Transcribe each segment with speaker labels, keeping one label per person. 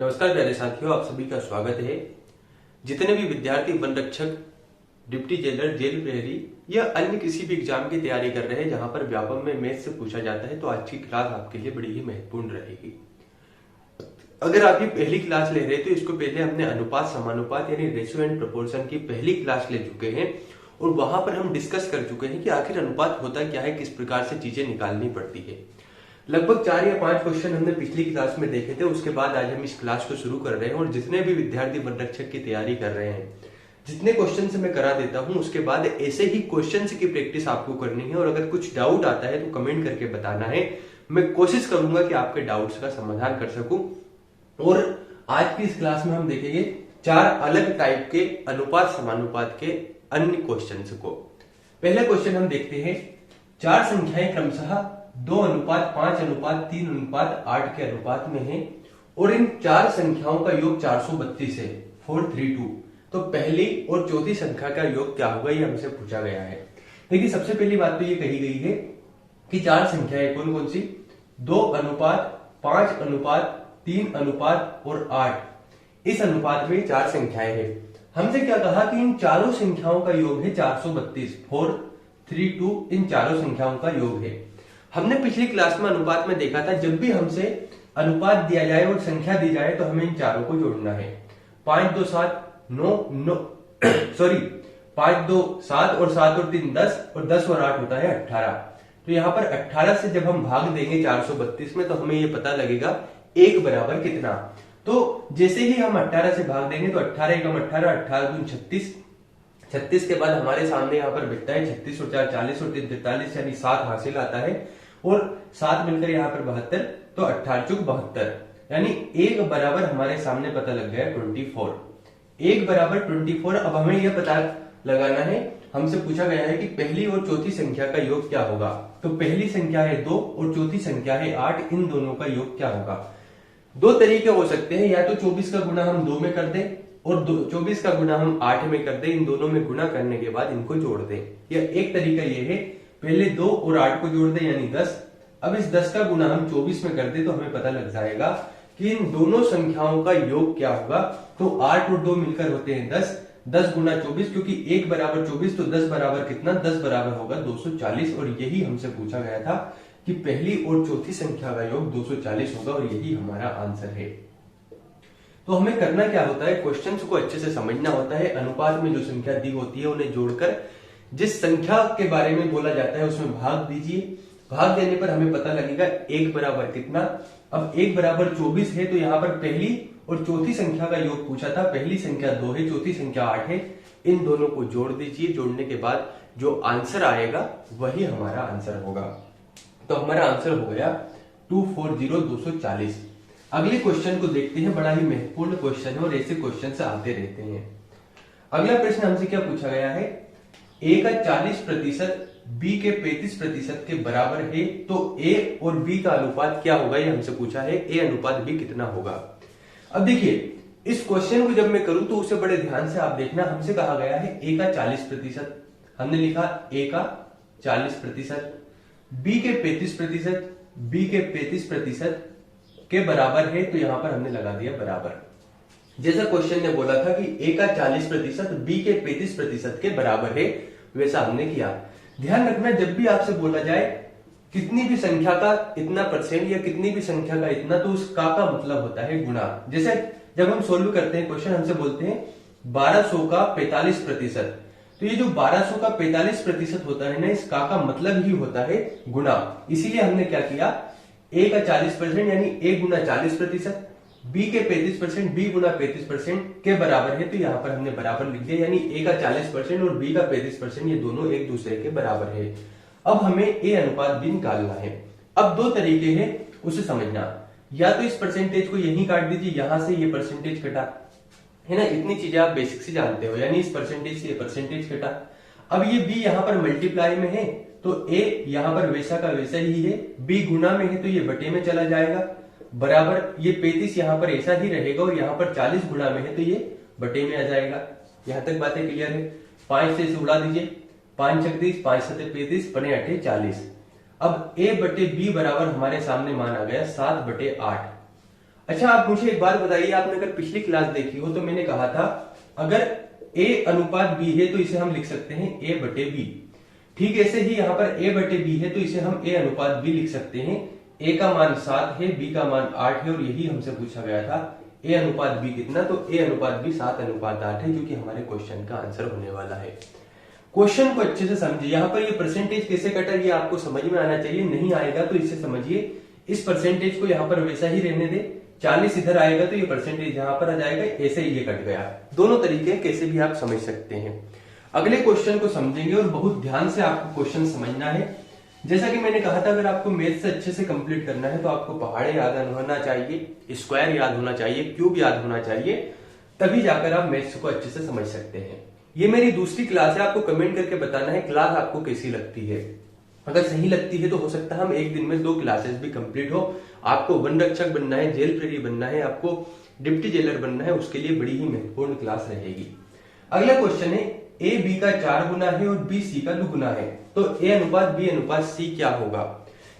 Speaker 1: नमस्कार प्यारे साथियों, आप सभी का स्वागत है। जितने भी विद्यार्थी वन रक्षक, डिप्टी जेलर, जेल प्रहरी या अन्य किसी भी एग्जाम की तैयारी कर रहे हैं जहां पर व्यापम में मैथ से पूछा जाता है, तो आज की क्लास आपके लिए बड़ी ही महत्वपूर्ण रहेगी। अगर आप ये पहली क्लास ले रहे हैं तो इसको पहले हमने अनुपात समानुपात यानी रेशियो एंड प्रोपोर्शन की पहली क्लास ले चुके हैं और वहां पर हम डिस्कस कर चुके हैं कि आखिर अनुपात होता क्या है, किस प्रकार से चीजें निकालनी पड़ती है। लगभग 4 या 5 क्वेश्चन हमने पिछली क्लास में देखे थे। उसके बाद आज हम इस क्लास को शुरू कर रहे हैं और जितने भी विद्यार्थी वन रक्षक की तैयारी कर रहे हैं, जितने क्वेश्चन से मैं करा देता हूं, उसके बाद ऐसे ही क्वेश्चन की प्रैक्टिस आपको करनी है। और अगर कुछ डाउट आता है तो कमेंट करके बताना है। मैं कोशिश करूंगा कि आपके डाउट्स का समाधान कर सकूं। और आज की इस क्लास में हम देखेंगे 4 अलग टाइप के अनुपात समानुपात के अन्य क्वेश्चन को। पहला क्वेश्चन हम देखते हैं। 4 संख्याएं क्रमशः 2:5:3:8 के अनुपात में है और इन 4 संख्याओं का योग 432 है, 432। तो पहली और चौथी संख्या का योग क्या होगा, ये हमसे पूछा गया है। देखिए, सबसे पहली बात तो ये कही गई है कि 4 संख्याएं कौन कौन सी, 2:5:3:8 और 8। इस अनुपात में 4 संख्याएं हैं। हमसे क्या कहा कि इन चारों संख्याओं का योग है 432, 432 इन चारों संख्याओं का योग है। हमने पिछली क्लास में अनुपात में देखा था, जब भी हमसे अनुपात दिया जाए और संख्या दी जाए तो हमें इन चारों को जोड़ना है। 5 2 7 9 9 सॉरी 5 2 7 और 7 और 3 10 और 10 और 8 होता है 18। तो यहाँ पर 18 से जब हम भाग देंगे 432 में तो हमें ये पता लगेगा 1 बराबर कितना। तो जैसे ही हम 18 से भाग देंगे तो 18 एकम 18, 18 दूनी 36, 36 के बाद हमारे सामने यहाँ पर बिकता है 36 और 4 40 और 3 43 यानी 7 हासिल आता है और 7 मिलकर यहाँ पर 72, तो 18 चौक 72 यानी 1 बराबर हमारे सामने पता लग गया 24। 1 बराबर 24। अब हमें यह पता लगाना है, हमसे पूछा गया है कि पहली और चौथी संख्या का योग क्या होगा। तो पहली संख्या है 2 और चौथी संख्या है 8, इन दोनों का योग क्या होगा। 2 तरीके हो सकते हैं, या तो 24 का गुणा हम 2 में कर दें और 24 का गुणा हम 8 में कर दें। इन दोनों में गुणा करने के बाद इनको जोड़ दें। या एक तरीका ये है, पहले 2 और 8 को जोड़ दें यानी 10। अब इस 10 का गुणा हम 24 में कर दें तो हमें पता लग जाएगा कि इन दोनों संख्याओं का योग क्या होगा। तो 8 और 2 मिलकर होते हैं 10, 10 गुना 24, क्योंकि 1 बराबर 24 तो 10 बराबर कितना, 10 बराबर होगा 240। और यही हमसे पूछा गया था कि पहली और चौथी संख्या का योग 240 होगा और यही हमारा आंसर है। तो हमें करना क्या होता है, क्वेश्चंस को अच्छे से समझना होता है। अनुपात में जो संख्या दी होती है उन्हें जोड़कर जिस संख्या के बारे में बोला जाता है उसमें भाग दीजिए। भाग देने पर हमें पता लगेगा 1 बराबर कितना। अब 1 बराबर 24 है तो यहाँ पर पहली और चौथी संख्या का योग पूछा था। पहली संख्या 2 है, चौथी संख्या 8 है। इन दोनों को जोड़ दीजिए। जोड़ने के बाद जो आंसर आएगा वही हमारा आंसर होगा। तो हमारा आंसर हो गया 240 अगले क्वेश्चन को देखते हैं। बड़ा ही महत्वपूर्ण क्वेश्चन है और ऐसे क्वेश्चन से आते रहते हैं। अगला प्रश्न हमसे क्या पूछा गया है, ए का 40% बी के 35% के बराबर है, तो ए और बी का अनुपात क्या होगा, ये हमसे पूछा है। ए अनुपात बी कितना होगा। अब देखिए, इस क्वेश्चन को जब मैं करूं तो उसे बड़े ध्यान से आप देखना। हमसे कहा गया है ए का 40%, हमने लिखा ए का 40%, बी के 35%, बी के 35% के बराबर है, तो यहां पर हमने लगा दिया बराबर। जैसा क्वेश्चन ने बोला था कि ए का 40% बी के 35% के बराबर है, वैसा हमने किया। ध्यान रखना, जब भी आपसे बोला जाए कितनी भी संख्या का इतना परसेंट या कितनी भी संख्या का इतना, तो उस का मतलब होता है गुणा। जैसे जब हम सोल्व करते हैं क्वेश्चन, हमसे बोलते हैं 1200 का 45%, तो ये जो 1200 का 45% होता है ना, इस का मतलब ही होता है गुणा। इसीलिए हमने क्या किया, ए का 40% यानी ए गुना 40%, बी के 35% बी गुना 35% के बराबर है, तो यहां पर हमने बराबर लिख दिया। यानी ए का 40% और बी का 35% ये दोनों एक दूसरे के बराबर है। अब हमें ए अनुपात बी निकालना है। अब 2 तरीके हैं उसे समझना। या तो इस परसेंटेज को यहीं काट दीजिए, यहां से ये परसेंटेज कटा है ना, इतनी चीजें आप बेसिक से जानते हो, यानी इस परसेंटेज से ये परसेंटेज कटा। अब ये बी यहां पर मल्टीप्लाई में है तो ए यहां पर वैसा का वैसा ही है, बी गुना में है तो ये बटे में चला जाएगा, बराबर ये 35 यहां पर ऐसा ही रहेगा और यहां पर 40 गुना में है तो ये बटे में आ जाएगा। यहां तक बातें क्लियर है। 5 से इसे उड़ा दीजिए, 5 छक 30, 5 7 35, 5 8 40। अब ए बटे बी बराबर हमारे सामने मान आ गया 7/8। अच्छा, आप मुझे एक बात बताइए, आपने अगर पिछली क्लास देखी हो तो मैंने कहा था अगर a अनुपात b है तो इसे हम लिख सकते हैं a बटे b। ठीक ऐसे ही यहाँ पर a बटे b है तो इसे हम a अनुपात b लिख सकते हैं। a का मान 7 है, b का मान 8 है और यही हमसे पूछा गया था a अनुपात b कितना, तो a अनुपात b 7 अनुपात 8 है, जो कि हमारे क्वेश्चन का आंसर होने वाला है। क्वेश्चन को अच्छे से समझिए। यहाँ पर ये परसेंटेज कैसे कटा ये आपको समझ में आना चाहिए, नहीं आएगा तो इसे समझिए। इस परसेंटेज को यहाँ पर वैसा ही रहने दे, 40 इधर आएगा तो ये परसेंटेज यहाँ पर आ जाएगा, ऐसे ही ये कट गया। दोनों तरीके कैसे भी आप समझ सकते हैं। अगले क्वेश्चन को समझेंगे और बहुत ध्यान से आपको क्वेश्चन समझना है। जैसा कि मैंने कहा था, अगर आपको मैथ से अच्छे से कंप्लीट करना है तो आपको पहाड़े याद होना चाहिए, स्क्वायर याद होना चाहिए, क्यूब याद होना चाहिए, तभी जाकर आप मैथ्स को अच्छे से समझ सकते हैं। ये मेरी दूसरी क्लास है, आपको कमेंट करके बताना है क्लास आपको कैसी लगती है। अगर सही लगती है तो हो सकता है हम एक दिन में 2 क्लासेस भी कंप्लीट हो। आपको वन रक्षक बनना है, जेल प्रेरी बनना है, आपको डिप्टी जेलर बनना है, उसके लिए बड़ी ही महत्वपूर्ण क्लास रहेगी। अगला क्वेश्चन है ए बी का 4 गुना है और बी सी का 2 गुना है, तो ए अनुपात बी अनुपात सी क्या होगा।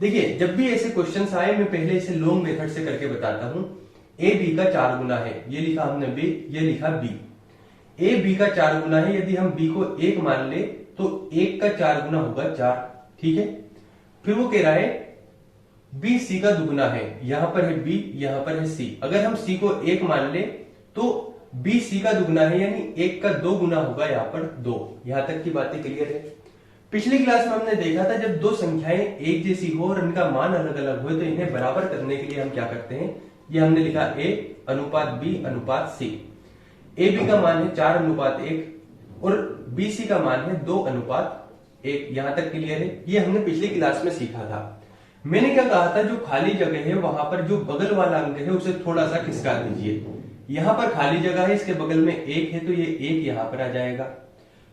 Speaker 1: देखिए, जब भी ऐसे क्वेश्चन आए मैं पहले इसे लॉन्ग मेथड से करके बताता हूं। ए बी का 4 गुना है, ये लिखा हमने बी, ये लिखा बी। ए बी का 4 गुना है, यदि हम बी को 1 मान ले तो 1 का 4 गुना होगा 4। ठीक है, फिर वो कह रहा है बी सी का 2 गुना है, यहां पर है बी, यहां पर है सी। अगर हम सी को 1 मान ले तो बी सी का 2 गुना है, यानी 1 का 2 गुना होगा यहां पर 2। यहां तक की बातें क्लियर है। पिछली क्लास में हमने देखा था जब दो संख्याएं एक जैसी हो और इनका मान अलग अलग हो तो इन्हें बराबर करने के लिए हम क्या करते हैं, ये हमने लिखा ए अनुपात बी अनुपात सी। ए बी का मान है 4 अनुपात 1 और बी सी का मान है 2 अनुपात 1। यहां तक क्लियर है। ये हमने पिछली क्लास में सीखा था। मैंने क्या कहा था, जो खाली जगह है वहां पर जो बगल वाला अंक है उसे थोड़ा सा खिसका दीजिए। यहां पर खाली जगह है, इसके बगल में 1 है तो ये 1 यहां पर आ जाएगा।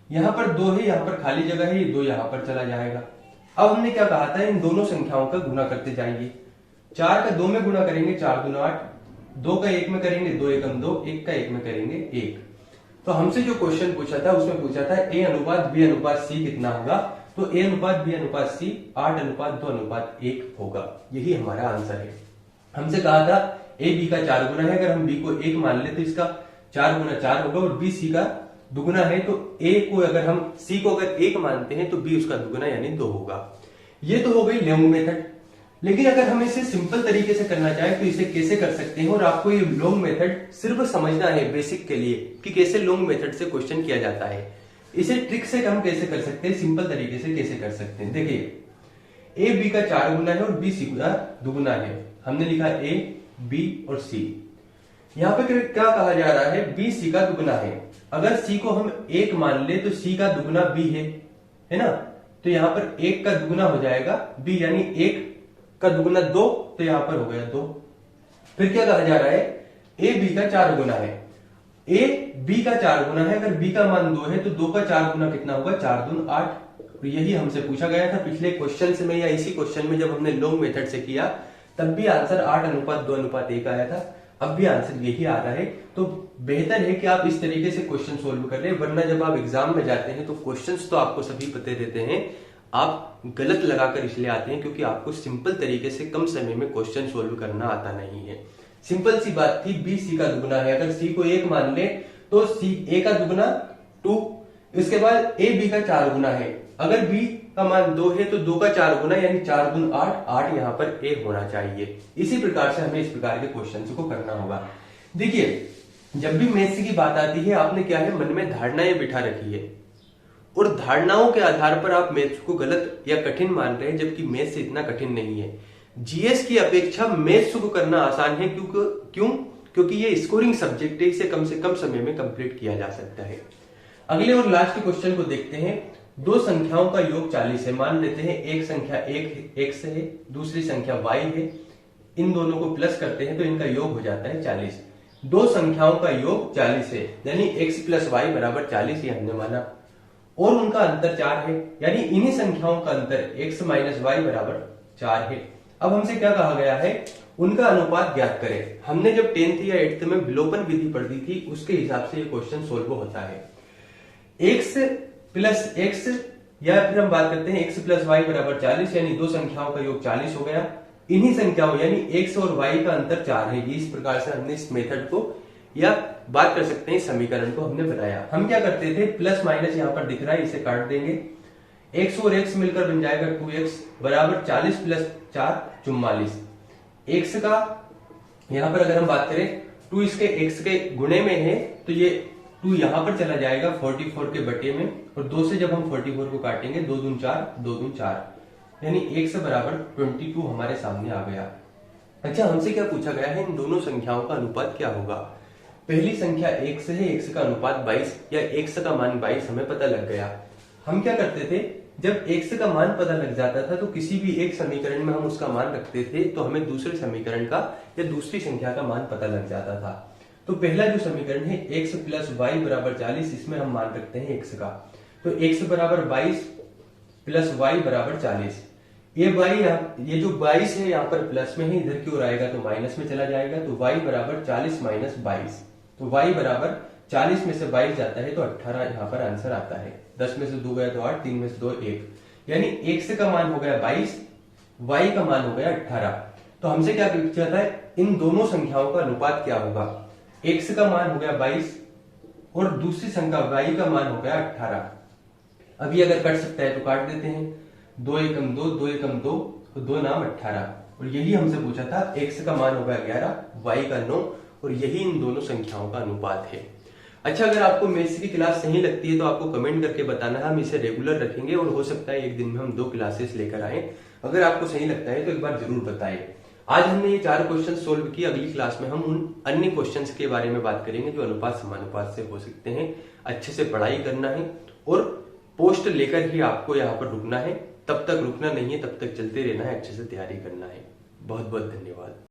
Speaker 1: यहां पर 2 है, यहां पर खाली जगह है, ये 2 यहां पर चला जाएगा। अब हमने क्या कहा था, इन दोनों संख्याओं का गुना करते जाइए। 4 का 2 में गुना करेंगे 4 दूना 8, 2 का 1 में करेंगे 2 एकम 2, 1 का 1 में करेंगे 1। तो हमसे जो क्वेश्चन पूछा था उसमें पूछा था ए अनुपात बी अनुपात सी कितना होगा, तो ए अनुपात बी अनुपात सी 8 अनुपात 2 अनुपात 1 होगा। यही हमारा आंसर है। हमसे कहा था ए बी का 4 गुना है, अगर हम बी को 1 मान ले तो इसका 4 गुना 4 होगा और बी सी का 2 गुना है तो ए को अगर हम सी को अगर 1 मानते हैं तो बी उसका 2 गुना यानी 2 होगा। ये तो हो गई लॉन्ग मेथड। लेकिन अगर हम इसे सिंपल तरीके से करना चाहें तो इसे कैसे कर सकते हैं, और आपको ये लॉन्ग मेथड सिर्फ समझना है बेसिक के लिए कि कैसे लॉन्ग मेथड से क्वेश्चन किया जाता है। इसे ट्रिक से हम कैसे कर सकते हैं, सिंपल तरीके से कैसे कर सकते हैं। देखिए, ए बी का 4 गुना है और बी सी का 2 गुना है। हमने लिखा ए बी और सी। यहाँ पे क्या कहा जा रहा है, बी सी का 2 गुना है। अगर सी को हम 1 मान ले तो सी का 2 गुना बी है ना, तो यहाँ पर 1 का 2 गुना हो जाएगा बी, यानी 1 का 2 गुना 2, तो यहां पर हो गया 2। फिर क्या कहा जा रहा है, ए बी का 4 गुना है। ए बी का 4 गुना है, अगर बी का मान 2 है तो 2 का 4 गुना कितना होगा, 4 दून 8। तो यही हमसे पूछा गया था पिछले क्वेश्चन से में, या इसी क्वेश्चन में जब हमने लॉन्ग मेथड से किया तब भी आंसर 8 अनुपात 2 अनुपात 1 आया था। अब भी आंसर यही आ रहा है। तो बेहतर है कि आप इस तरीके से क्वेश्चन सोल्व कर ले, वरना जब आप एग्जाम में जाते हैं तो क्वेश्चंस तो आपको सभी पते रहते हैं, आप गलत लगाकर इसलिए आते हैं क्योंकि आपको सिंपल तरीके से कम समय में क्वेश्चन सोल्व करना आता नहीं है। सिंपल सी बात थी, बी सी का 2 गुना है, अगर सी को 1 मान ले तो सी ए का 2 गुना 2, इसके बाद ए बी का 4 गुना है, अगर बी का मान 2 है तो 2 का 4 गुना यानी 4 दून 8, 8 यहाँ पर ए होना चाहिए। इसी प्रकार से हमें इस प्रकार के क्वेश्चन को करना होगा। देखिए, जब भी मैथ्स की बात आती है आपने क्या है, मन में धारणाएं बिठा रखी है और धारणाओं के आधार पर आप मैथ्स को गलत या कठिन मान रहे हैं, जबकि मैथ्स इतना कठिन नहीं है। जीएस की अपेक्षा मैथ्स को करना आसान है। क्योंकि ये स्कोरिंग सब्जेक्ट है, इसे कम से कम समय में कंप्लीट किया जा सकता है। अगले और लास्ट क्वेश्चन को देखते हैं। दो संख्याओं का योग 40 है। मान लेते हैं एक संख्या x है, दूसरी संख्या y है। इन दोनों को प्लस करते हैं तो इनका योग हो जाता है 40। दो संख्याओं का योग 40 है, यानी x प्लस वाई बराबर 40, ये हमने माना। और उनका अंतर 4 है, यानी इन्हीं संख्याओं का अंतर x माइनस वाई बराबर 4 है। अब हमसे क्या कहा गया है, उनका अनुपात ज्ञात करें। हमने जब 10th या 8th में विलोपन विधि पढ़ी थी उसके हिसाब से ये क्वेश्चन सोल्व होता है। x प्लस x, या फिर हम बात करते हैं x प्लस वाई बराबर 40, यानी दो संख्याओं का योग 40 हो गया। इन्हीं संख्याओं यानी x और y का अंतर 4 है। इस प्रकार से हमने इस मेथड को या बात कर सकते हैं समीकरण को हमने बनाया। हम क्या करते थे, प्लस माइनस यहाँ पर दिख रहा है, इसे काट देंगे। x और x मिलकर बन जाएगा 2x बराबर 40 प्लस 4 44। x का यहाँ पर अगर हम बात करें 2 इसके x के गुणे में है तो ये 2 यहाँ पर चला जाएगा 44 के बटे में, और 2 से जब हम 44 को काटेंगे 2 दून 4 2 दून 4 यानी x बराबर 22 हमारे सामने आ गया। अच्छा, हमसे क्या पूछा गया है, इन दोनों संख्याओं का अनुपात क्या होगा। पहली संख्या x है, x का अनुपात 22 या x का मान 22 हमें पता लग गया। हम क्या करते थे, जब x का मान पता लग जाता था तो किसी भी एक समीकरण में हम उसका मान रखते थे तो हमें दूसरे समीकरण का या दूसरी संख्या का मान पता लग जाता था। तो पहला जो समीकरण है x प्लस वाई बराबर 40, इसमें हम मान रखते हैं x का। तो x बराबर 22 प्लस वाई बराबर 40। ये जो 22 है यहाँ पर प्लस में है, इधर की ओर आएगा तो माइनस में चला जाएगा। तो y बराबर 40 माइनस 22, तो y बराबर 40 में से 22 जाता है तो 18 यहाँ पर आंसर आता है। 10 में से 2 गया तो 8, 3 में से 2 1, यानी x का मान हो गया 22, y का मान हो गया 18। तो हमसे क्या पूछा था, इन दोनों संख्याओं का अनुपात क्या होगा। x का मान हो गया 22 और दूसरी संख्या y का मान हो गया 18। अभी अगर कट सकता है तो काट देते हैं, 2 एकम 2, 2 एकम 2, तो 2 नाम 18। और यही हमसे पूछा था, x का मान होगा 11, y का 9, और यही इन दोनों संख्याओं का अनुपात है। अच्छा, अगर आपको मैथ्स की क्लास सही लगती है तो आपको कमेंट करके बताना, हम इसे रेगुलर रखेंगे और हो सकता है एक दिन में हम 2 क्लासेस लेकर आए। अगर आपको सही लगता है तो एक बार जरूर बताएं। आज हमने ये 4 क्वेश्चन सोल्व किए। अगली क्लास में हम उन अन्य क्वेश्चंस के बारे में बात करेंगे जो अनुपात समानुपात से हो सकते हैं। अच्छे से पढ़ाई करना है और पोस्ट लेकर ही आपको यहाँ पर रुकना है, तब तक रुकना नहीं है, तब तक चलते रहना है, अच्छे से तैयारी करना है। बहुत बहुत धन्यवाद।